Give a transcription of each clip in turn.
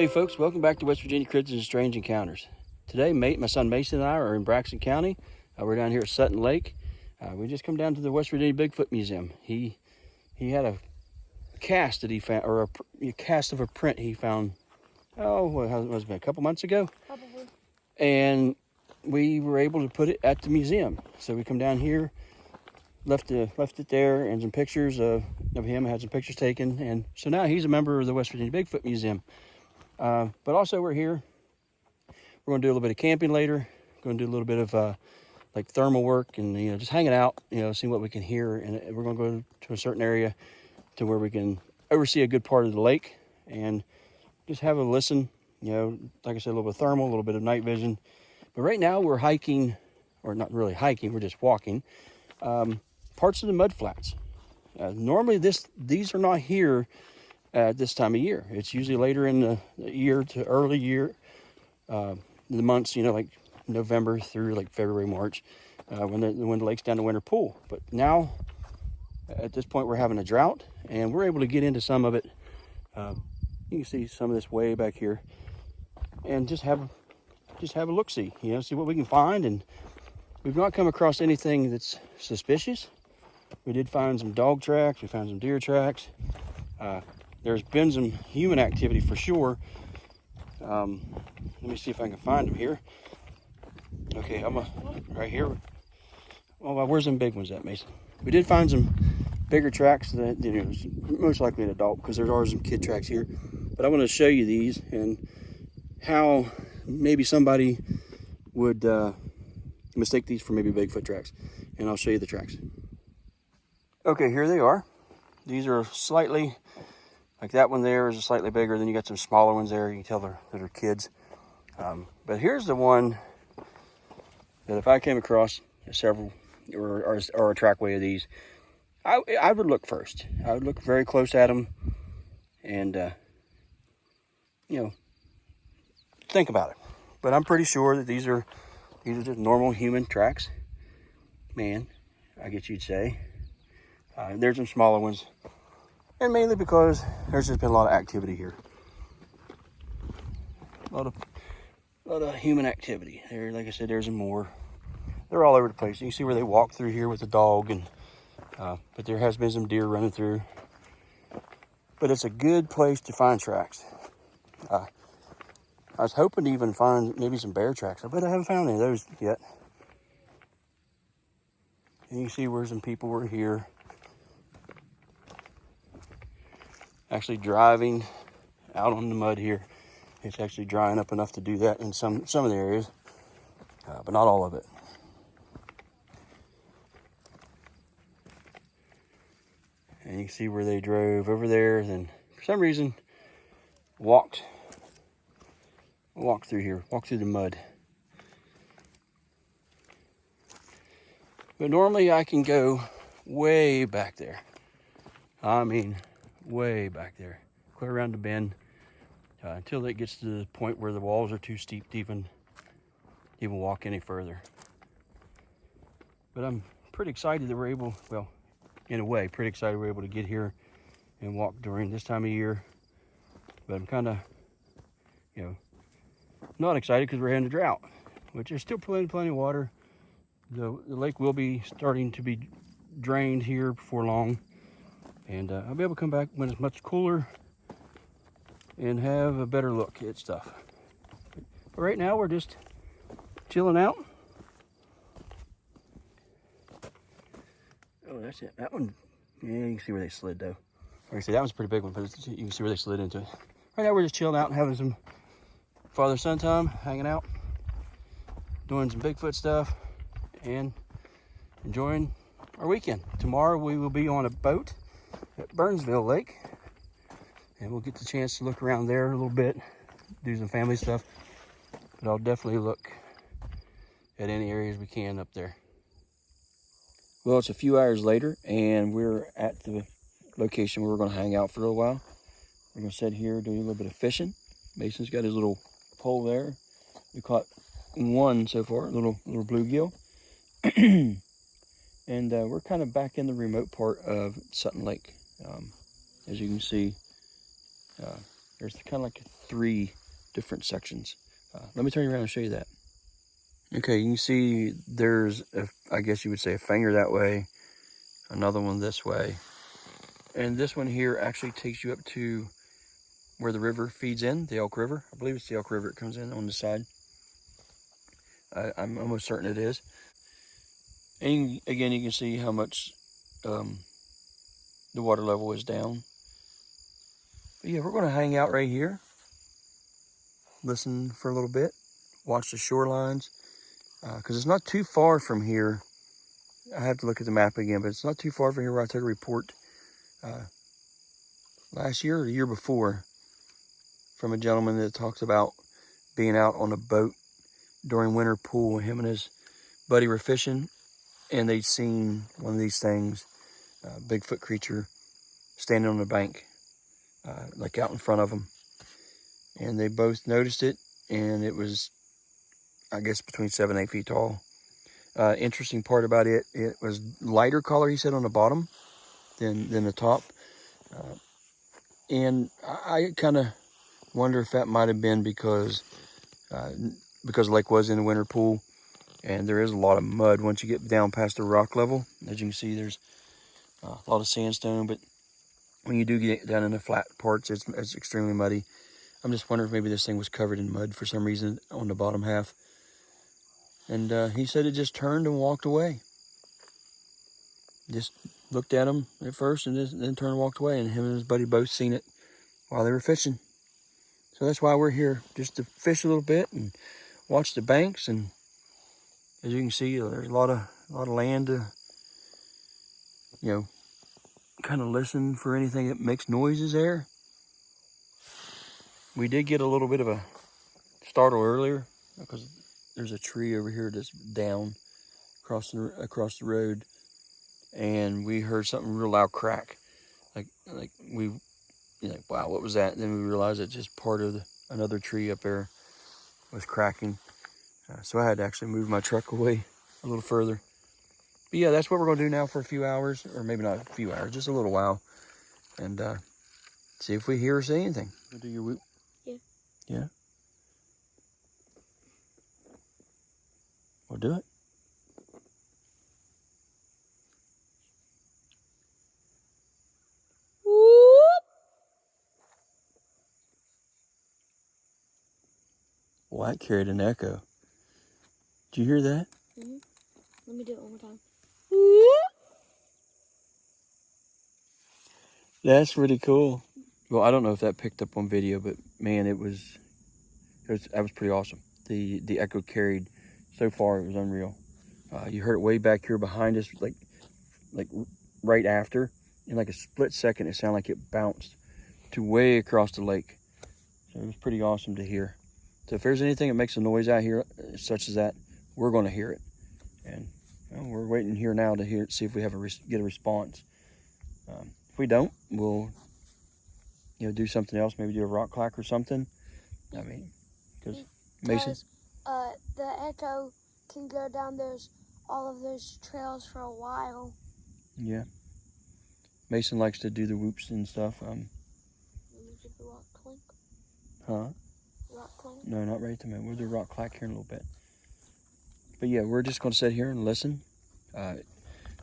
Hey folks, welcome back to West Virginia Cryptids and Strange Encounters. Today, my son Mason and I are in Braxton County. We're down here at Sutton Lake. We just come down to the West Virginia Bigfoot Museum. He had a cast that he found, or a cast of a print he found, what was it, a couple months ago? Probably. And we were able to put it at the museum. So we come down here, left it there, and some pictures of him. I had some pictures taken, and so now he's a member of the West Virginia Bigfoot Museum. But also we're here. We're going to do a little bit of camping later. Going to do a little bit of like thermal work and just hanging out, seeing what we can hear. And we're going to go to a certain area to where we can oversee a good part of the lake and just have a listen. Like I said, a little bit of thermal, a little bit of night vision. But right now we're hiking, or not really hiking. We're just walking parts of the mud flats. Normally these are not here at this time of year. It's usually later in the year to early year, the months, like November through like February, March, when the lake's down to winter pool. But now, at this point, we're having a drought, and we're able to get into some of it. You can see some of this way back here, and just have a look-see. See what we can find. And we've not come across anything that's suspicious. We did find some dog tracks. We found some deer tracks. There's been some human activity for sure. Let me see if I can find them here. Okay, right here. Oh, where's them big ones at, Mason? We did find some bigger tracks that was most likely an adult, because there are some kid tracks here. But I want to show you these and how maybe somebody would mistake these for maybe Bigfoot tracks. And I'll show you the tracks. Okay, here they are. These are slightly, like that one there is slightly bigger. Then you got some smaller ones there. You can tell they're kids. But here's the one that if I came across several or a trackway of these, I would look first. I would look very close at them and, think about it. But I'm pretty sure that these are just normal human tracks. Man, I guess you'd say. There's some smaller ones. And mainly because there's just been a lot of activity here. A lot of human activity. There, like I said, there's some more. They're all over the place. You can see where they walk through here with the dog, and but there has been some deer running through. But it's a good place to find tracks. I was hoping to even find maybe some bear tracks, but I haven't found any of those yet. And you can see where some people were here, actually driving out on the mud here. It's actually drying up enough to do that in some of the areas, but not all of it. And you can see where they drove over there, then for some reason walked through here, walked through the mud. But normally I can go way back there. I mean, way back there, clear around the bend, until it gets to the point where the walls are too steep to even walk any further. But I'm pretty excited that we're able, well, in a way, pretty excited we're able to get here and walk during this time of year. But I'm kind of, not excited because we're having a drought, which there's still plenty of water. The lake will be starting to be drained here before long. And I'll be able to come back when it's much cooler and have a better look at stuff. But right now we're just chilling out. Oh, that's it. That one, yeah, you can see where they slid though. Like I said, that one's a pretty big one, but you can see where they slid into it. Right now we're just chilling out and having some father-son time, hanging out, doing some Bigfoot stuff, and enjoying our weekend. Tomorrow we will be on a boat at Burnsville Lake, and we'll get the chance to look around there a little bit, do some family stuff. But I'll definitely look at any areas we can up there. Well, it's a few hours later, and we're at the location where we're going to hang out for a little while. We're going to sit here, do a little bit of fishing. Mason's got his little pole there. We caught one so far, a little bluegill. And we're kind of back in the remote part of Sutton Lake. As you can see, there's kind of like 3 different sections. Let me turn you around and show you that. Okay, you can see there's, I guess you would say, a finger that way, another one this way. And this one here actually takes you up to where the river feeds in, the Elk River. I believe it's the Elk River it comes in on the side. I'm almost certain it is. And again, you can see how much the water level is down. But yeah, we're going to hang out right here, listen for a little bit, watch the shorelines, because it's not too far from here. I have to look at the map again, but it's not too far from here where I took a report last year or the year before from a gentleman that talks about being out on a boat during winter pool. Him and his buddy were fishing, and they'd seen one of these things, Bigfoot creature, standing on the bank, like out in front of them. And they both noticed it, and it was, I guess, between 7 and 8 feet tall. Interesting part about it, it was lighter color, he said, on the bottom than the top. And I kind of wonder if that might have been because the lake was in a winter pool, and there is a lot of mud once you get down past the rock level. As you can see, there's a lot of sandstone, but when you do get down in the flat parts, it's extremely muddy. I'm just wondering if maybe this thing was covered in mud for some reason on the bottom half. And he said it just turned and walked away. Just looked at him at first and then turned and walked away. And him and his buddy both seen it while they were fishing. So that's why we're here, just to fish a little bit and watch the banks. And as you can see, there's a lot of land to, kind of listen for anything that makes noises there. We did get a little bit of a startle earlier because there's a tree over here that's down across the road, and we heard something real loud crack. Like we, wow, what was that? And then we realized that just part of another tree up there was cracking. So I had to actually move my truck away a little further. But yeah, that's what we're gonna do now for a few hours, or maybe not a few hours, just a little while, and see if we hear or see anything. Do your whoop. Yeah. Yeah. We'll do it. Whoop. Well, that carried an echo. Did you hear that? Mm-hmm. Let me do it one more time. That's really cool. Well, I don't know if that picked up on video, but man, that was pretty awesome. The echo carried so far, it was unreal. You heard it way back here behind us, like right after. In like a split second, it sounded like it bounced to way across the lake. So it was pretty awesome to hear. So if there's anything that makes a noise out here, such as that, we're going to hear it. And we're waiting here now to hear it, see if we get a response. If we don't, we'll do something else, maybe do a rock clack or something. I mean, because Mason, the echo can go down all of those trails for a while. Yeah. Mason likes to do the whoops and stuff. Let me get the rock clink. Huh? Rock clink? No, not right at the minute. We'll do rock clack here in a little bit. But yeah, we're just going to sit here and listen.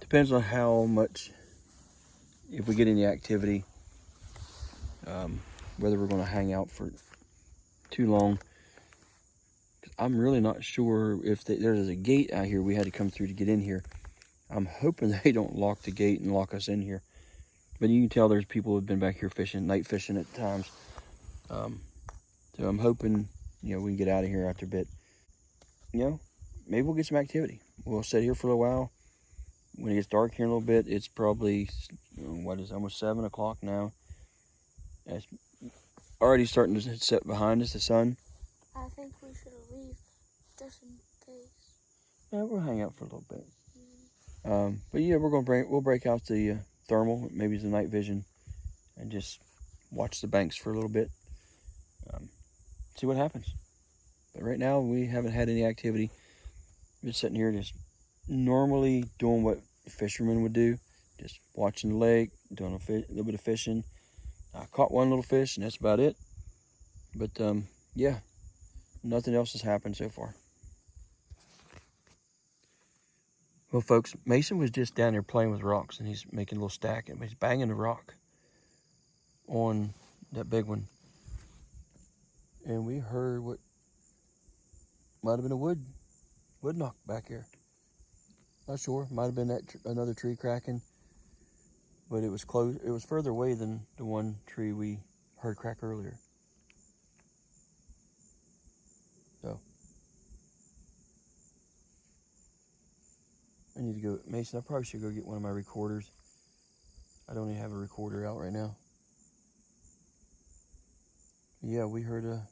Depends on how much, if we get any activity, whether we're going to hang out for too long. I'm really not sure if there's a gate out here we had to come through to get in here. I'm hoping they don't lock the gate and lock us in here. But you can tell there's people who've been back here fishing, night fishing at times. So I'm hoping, we can get out of here after a bit. Maybe we'll get some activity. We'll sit here for a little while. When it gets dark here in a little bit, it's probably, almost 7 o'clock now. It's already starting to set behind us, the sun. I think we should leave just in case. Yeah, we'll hang out for a little bit. But yeah, we'll break out the thermal, maybe the night vision, and just watch the banks for a little bit. See what happens. But right now, we haven't had any activity. We're just sitting here just normally doing what fishermen would do, just watching the lake, doing a little bit of fishing. I caught one little fish, and that's about it. But yeah, nothing else has happened so far. Well, folks, Mason was just down there playing with rocks, and he's making a little stack, and he's banging the rock on that big one. And we heard what might have been a wood knock back here. Not sure. Might have been that another tree cracking, but it was close. It was further away than the one tree we heard crack earlier. So I need to go, Mason. I probably should go get one of my recorders. I don't even have a recorder out right now. Yeah, we heard a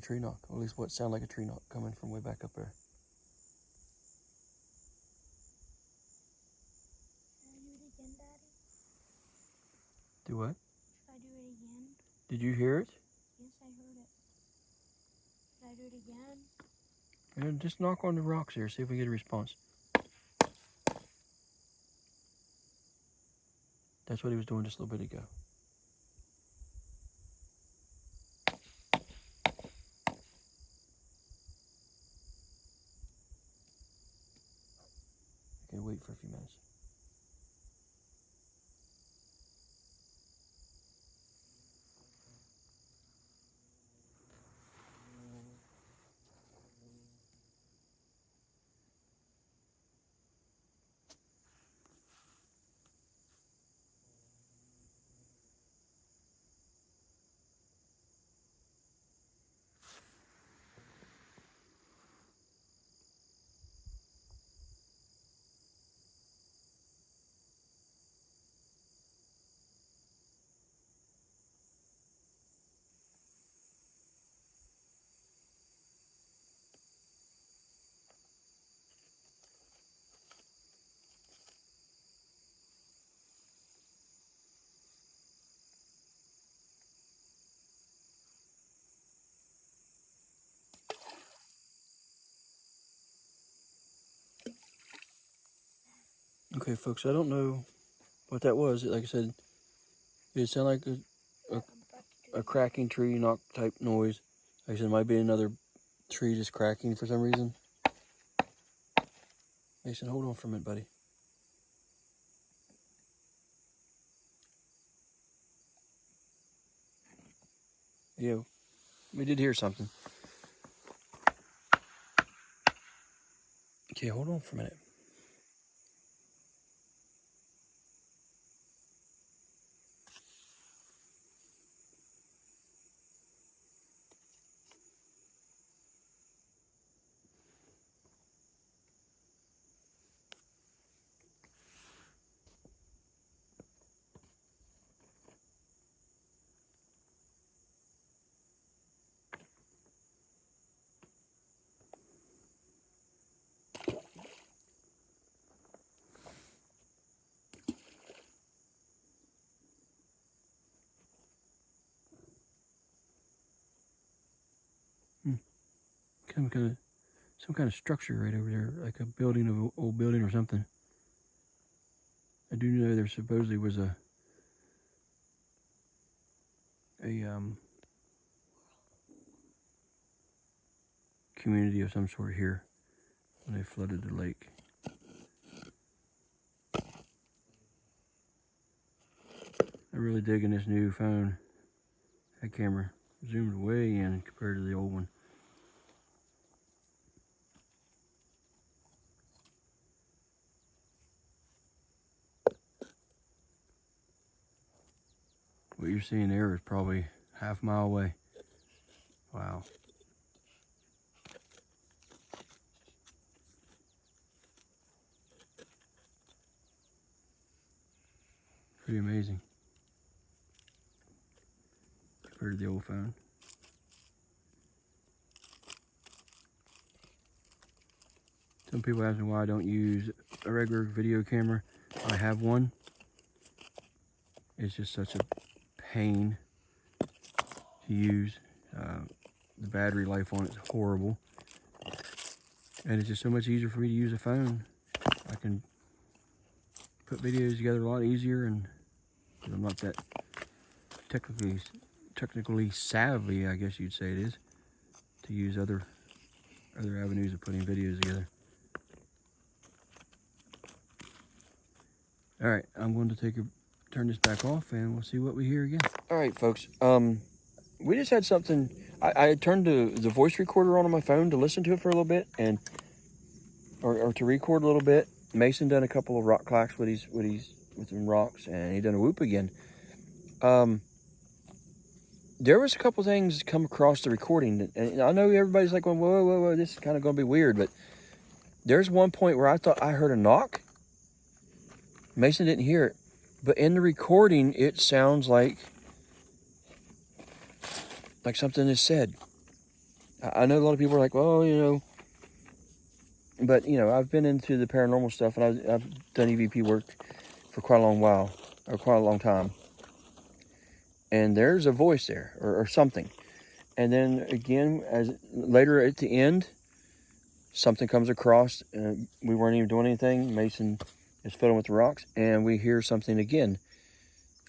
tree knock. Or at least what sounded like a tree knock coming from way back up there. Should I do it again, Daddy? Do what? Should I do it again? Did you hear it? Yes, I heard it. Should I do it again? And just knock on the rocks here, see if we get a response. That's what he was doing just a little bit ago. Okay, wait for a few minutes. Okay, folks, I don't know what that was. Like I said, it sounded like a cracking tree knock type noise. Like I said, it might be another tree just cracking for some reason. Mason, hold on for a minute, buddy. Yeah, we did hear something. Okay, hold on for a minute. Some kind of structure right over there, like a building of an old building or something. I do know there supposedly was a community of some sort here when they flooded the lake. I'm really digging this new phone. That camera zoomed way in compared to the old one. What you're seeing there is probably half a mile away. Wow. Pretty amazing compared to the old phone. Some people ask me why I don't use a regular video camera. I have one. It's just such a pain to use. The battery life on it's horrible. And it's just so much easier for me to use a phone. I can put videos together a lot easier, and I'm not that technically technically savvy, I guess you'd say it is, to use other avenues of putting videos together. All right, I'm going to turn this back off, and we'll see what we hear again. All right, folks. We just had something. I turned the voice recorder on my phone to listen to it for a little bit, and or to record a little bit. Mason done a couple of rock clacks with some rocks, and he done a whoop again. There was a couple things come across the recording, and I know everybody's like, well, whoa, this is kind of going to be weird, but there's one point where I thought I heard a knock. Mason didn't hear it, but in the recording, it sounds like something is said. I know a lot of people are like, well, you know, but you know, I've been into the paranormal stuff, and I've done EVP work for quite a long time. And there's a voice there, or something. And then again, as later at the end, something comes across. We weren't even doing anything. Mason is fiddling with the rocks, and we hear something again.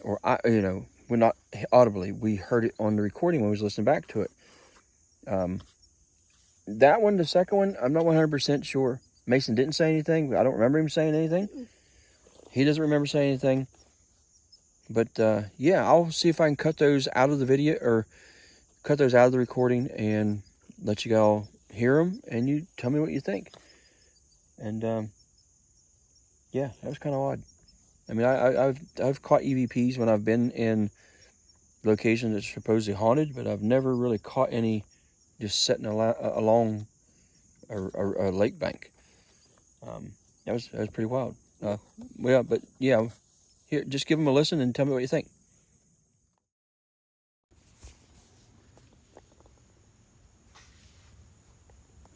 Or we're not audibly. We heard it on the recording when we was listening back to it. That one, the second one, I'm not 100% sure. Mason didn't say anything. I don't remember him saying anything. He doesn't remember saying anything. But yeah, I'll see if I can cut those out of the video, or cut those out of the recording, and let you all hear them, and you tell me what you think. And yeah, that was kind of odd. I mean, I've caught EVPs when I've been in locations that's supposedly haunted, but I've never really caught any just sitting along a lake bank. That was pretty wild. Yeah, but yeah, here, just give them a listen and tell me what you think.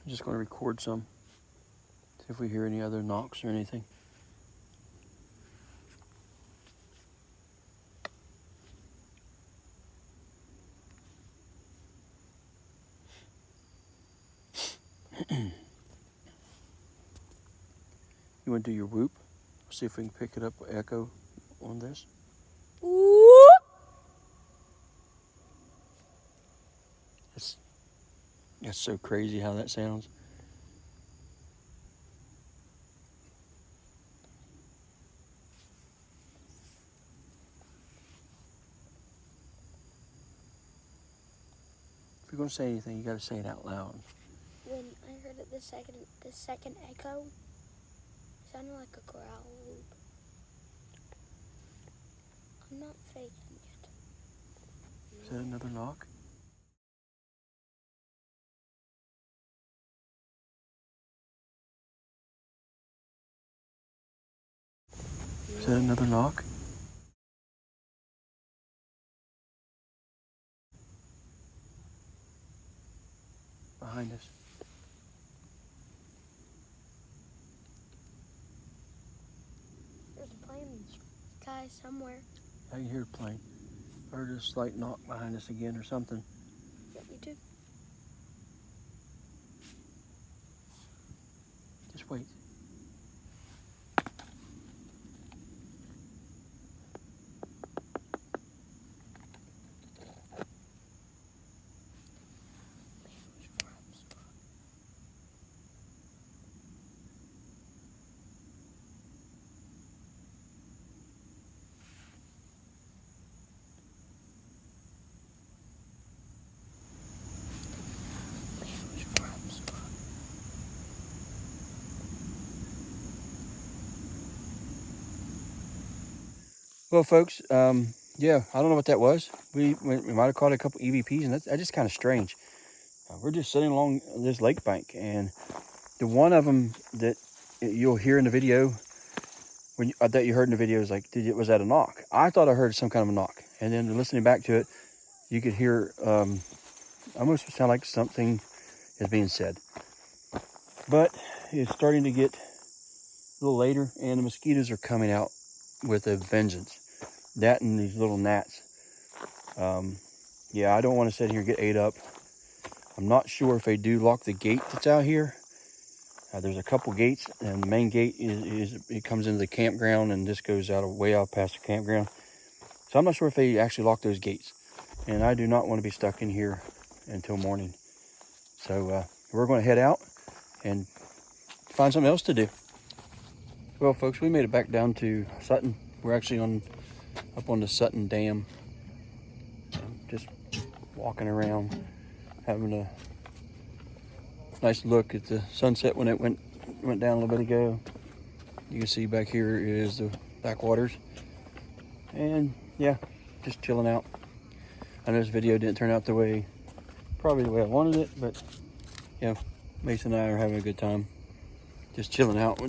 I'm just going to record some, see if we hear any other knocks or anything. You want to do your whoop? See if we can pick it up with echo on this. Whoop! That's so crazy how that sounds. If you're going to say anything, you got to say it out loud. When I heard it, the second echo, it sounded like a growl whoop. I'm not faking it. Is that another knock? Is that another knock? Behind us. There's a plane in the sky somewhere. I can hear it playing. I heard a slight knock behind us again or something. Yeah, me too. Just wait. Well, folks, yeah, I don't know what that was. We might have caught a couple EVPs, and that's just kind of strange. We're just sitting along this lake bank, and the one of them that you'll hear in the video, that you heard in the video, is like, was that a knock? I thought I heard some kind of a knock, and then listening back to it, you could hear almost sound like something is being said. But it's starting to get a little later, and the mosquitoes are coming out with a vengeance. That and these little gnats. Yeah, I don't want to sit here and get ate up. I'm not sure if they do lock the gate that's out here. There's a couple gates, and the main gate it comes into the campground, and this goes way out past the campground. So I'm not sure if they actually lock those gates. and I do not want to be stuck in here until morning. So we're going to head out and find something else to do. Well, folks, we made it back down to Sutton. We're actually up on the Sutton Dam, just walking around, having a nice look at the sunset when it went down a little bit ago. You can see back here is the backwaters, and yeah, just chilling out. I know this video didn't turn out probably the way I wanted it, but yeah, Mason and I are having a good time, just chilling out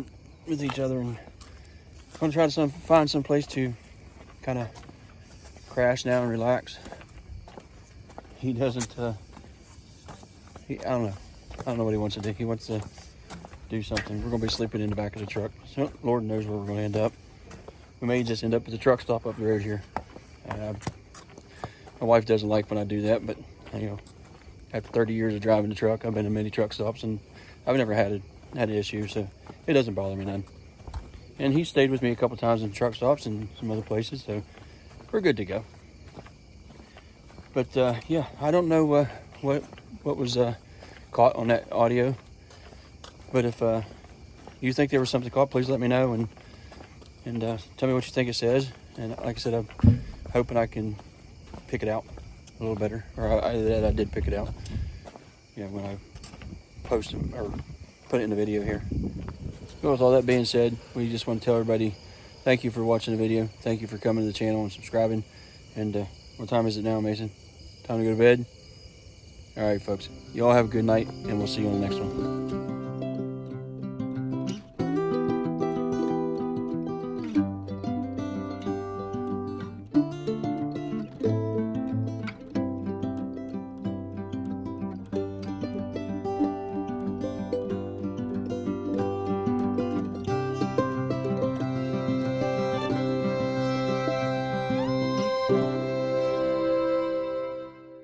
with each other, and I'm gonna try to find some place to kind of crash now and relax. He doesn't. I don't know what he wants to do. He wants to do something. We're gonna be sleeping in the back of the truck. So Lord knows where we're gonna end up. We may just end up at the truck stop up the road here. My wife doesn't like when I do that, but you know, after 30 years of driving the truck, I've been to many truck stops, and I've never had an issue, so it doesn't bother me none. And he stayed with me a couple times in truck stops and some other places, so we're good to go. But yeah, I don't know what was caught on that audio, but if you think there was something caught, please let me know and tell me what you think it says. And like I said, I'm hoping I can pick it out a little better, or I did pick it out, you know, when I post it or put it in the video here. Well, with all that being said, we just want to tell everybody thank you for watching the video. Thank you for coming to the channel and subscribing. And what time is it now, Mason? Time to go to bed? All right, folks. You all have a good night, and we'll see you on the next one.